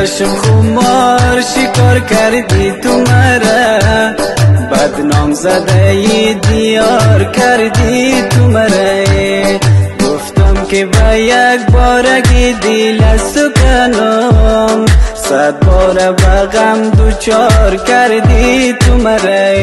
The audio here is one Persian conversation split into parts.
چشم خمار شکار کردی تو مرا، بدنام زده ای دیار کردی تو مرا. گفتم که با یک بارگی دل سکنم، 100 بار با غم دوچار کردی تو مرا.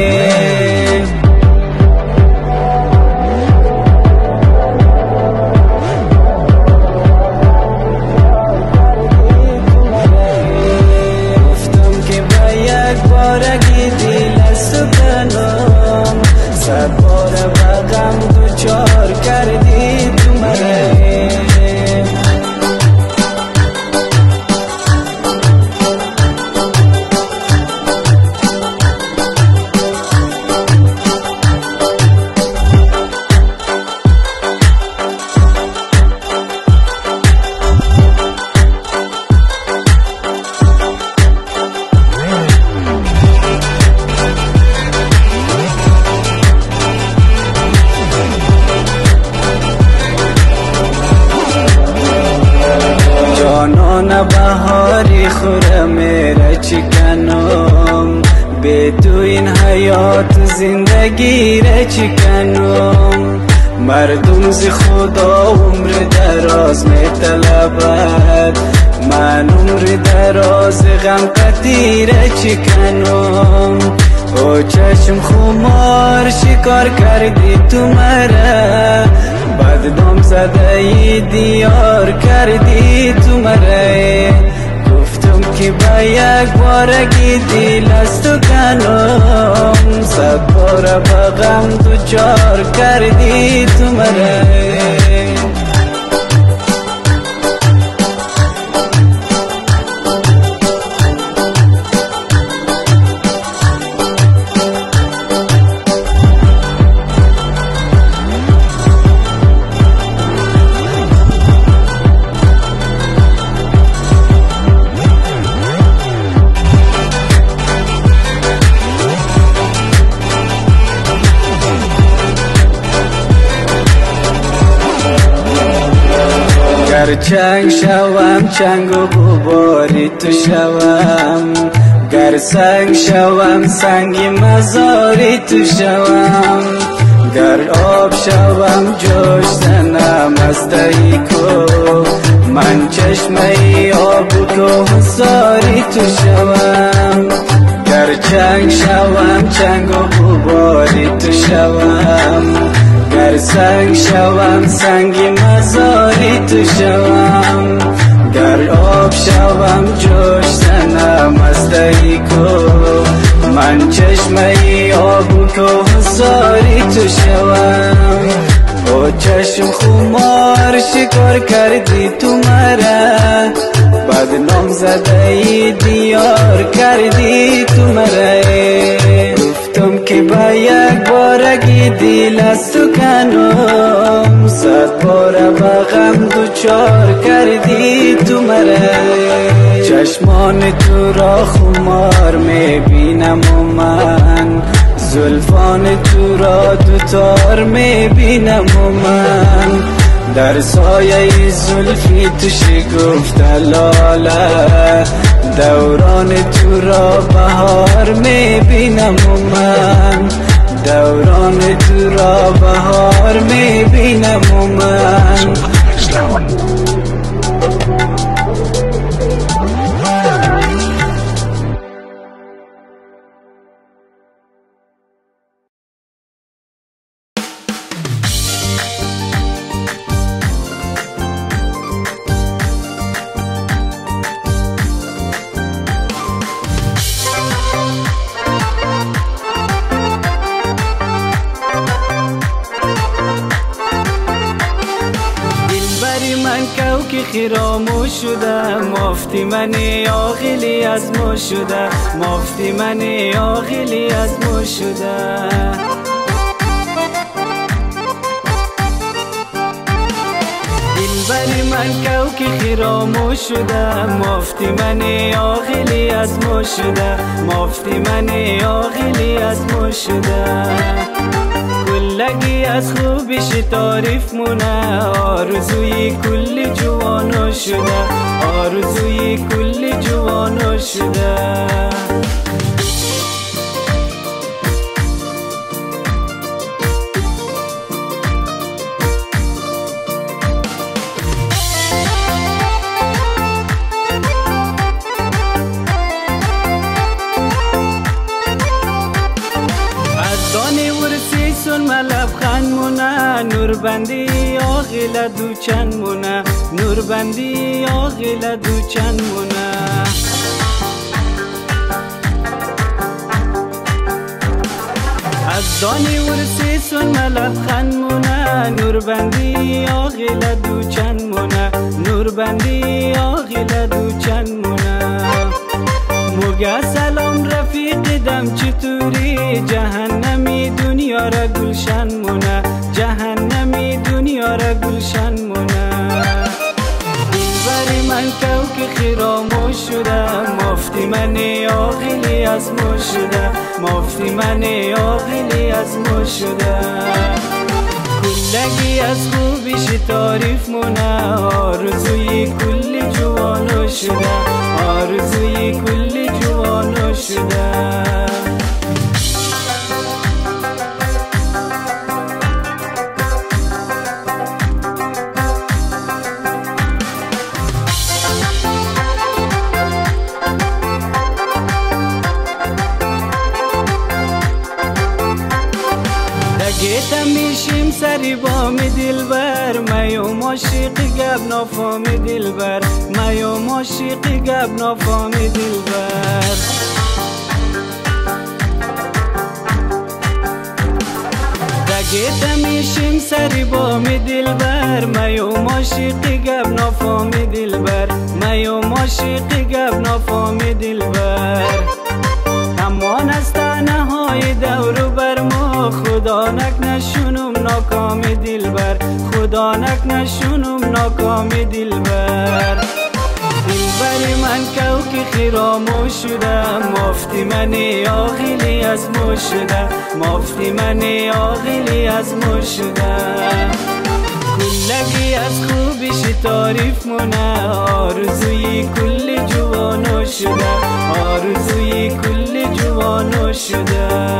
بهاری خورم میره چکنم، به تو این حیات زندگی را چکنم. مردم ز خدا عمر دراز میطلبد، من عمر دراز غم قطیر چکنم. او چشم خمار شکار کردی تو مرا، بدنام زده ای دیار کردی تو مرا. گفتم که با یک بارگی دل از تو کنم، 100 بار با غم دوچار کردی تو مرا. گر چنگ شوم چنگ و غباری تو شوم، گر سنگ شوم سنگی مزاری تو شوم، گر آب شوم جوش زنم از دهی کو، من چشمه آب و کوهساری تو شوم. گر چنگ شوم چنگ و غباری تو شوم، گر سنگ شوم سنگی مزاری تو شوم، گر آب شوم جوش زنم از دهی کو، من چشمه آب و کوهساری تو شوم. او چشم خمار شکار کردی تو مرا، بدنام زده ای دیار کردی تو مرا. گفتم که با یک بارگی دل از تو کنم، 100 بار با غم دوچار کردی تو مرا. چشمان تو را خمار میبینم و من، زلفان تو را دوتار میبینم و من، در سایه زلفی تو شکفته لاله، دوران تو را بهار میبینم و من، دوران تو را بهار میبینم و من. خیرامو شده مافتی منی عاقلی از ما شده، مافتی منی عاقلی از ما شده. دلبری من کو که خیرامو شده، مافتی منی عاقلی از ما شده، مافتی منی عاقلی از ما شده. کلگی از خوبیش تعریف مونه، آرزوی کل جوانا شده، آرزوی کل جوانا شده. لبخند مونه، نور بندی آغیل دو چند مونه، نور بندی آغیل دو چند مونه. از دانی ورسی سن لبخند مونه، نور بندی آغیل دو چند مونه، نور بندی آغیل دو چند مونه. موگه سلام رفیق دم چطوری، جهنمی دنیا را گلشن مونه، جهنمی دنیا را گلشن مونه. دلبر من کو که خراموش شده، مفتی من عاقلی از ما شده، مفتی من عاقلی از ما شده. کلگی از خوبیش تعریف مونه، آرزوی کل جوانا شده، آرزوی کل جوانا شده. گیتا میشیم سری بام دلبر، میوم عاشق گب نافام دلبر، میوم عاشق گب نافام دلبر. گیتا میشیم سری بام دلبر، میوم عاشق گب نافام دلبر، میوم عاشق گب نافام دلبر. امان از تنهای دور بر ما، خدا نک نشونم ناکام دلبر، خدا نک نشونم ناکام دلبر. دلبر من کو که خراموش شده، مفتی من عاقلی از ما شده، مفتی من عاقلی از ما شده. کلگی از خوبیش تعریف مونه، آرزوی کل جوانا شده، آرزوی کل جوانا شده.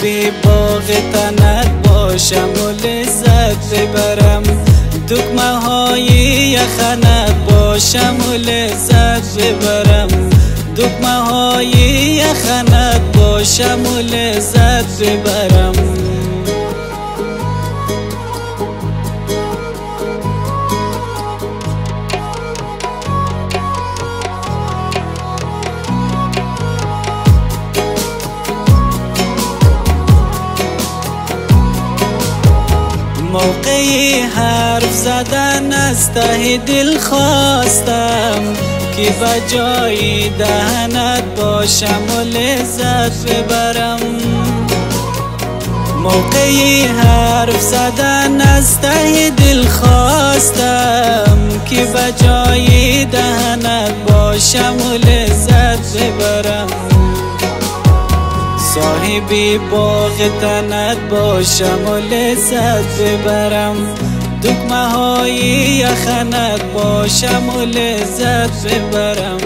بی باغ تنت باشم و لذت ببرم، دکمه های یخنت باشم و لذت ببرم، دکمه های یخنت باشم و لذت ببرم. موقعی حرف زدن از ته دل خواستم، که بجای دهنت باشم و لذت ببرم. موقعی حرف زدن از ته دل خواستم، که بجای دهنت باشم و لذت ببرم. صاحبی باغ تنت باشم و لذت ببرم، دکمه های یخنت باشم و لذت ببرم.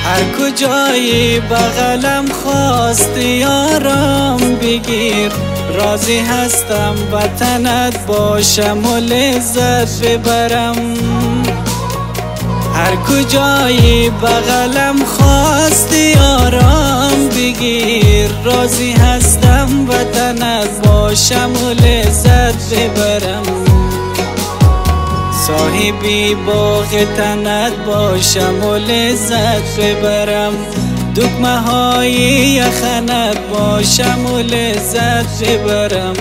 هر کجای بغلم خواست یارم بگیر. راضی هستم وطنت باشم و لذت ببرم. هر کجایی بغلم خواستی آرام بگیر. راضی هستم وطنت باشم و لذت ببرم. صاحبی باغ تنت باشم و لذت ببرم. دکمه های یخنت باشم و لذت ببرم.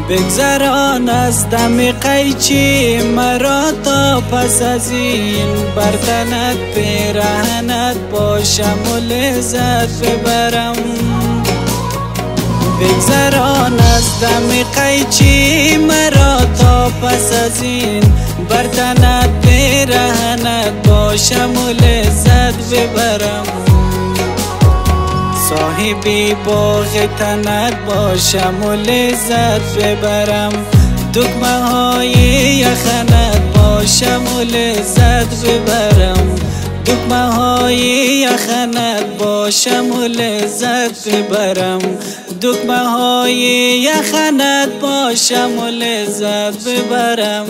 بگذران از دم قیچی مرا تا پس از این. بر تنت پیرهنت باشم و لذت ببرم. بگذران از دم قیچی مرا تا پس از این. بر تنت پیرهنت باشم و لذت ببرم. صاحبی باغ تنت باشم و لذت ببرم. دکمه های یخنت باشم و لذت ببرم. دکمه های یخنت باشم و لذت ببرم. دکمه های یخنت باشم و لذت ببرم.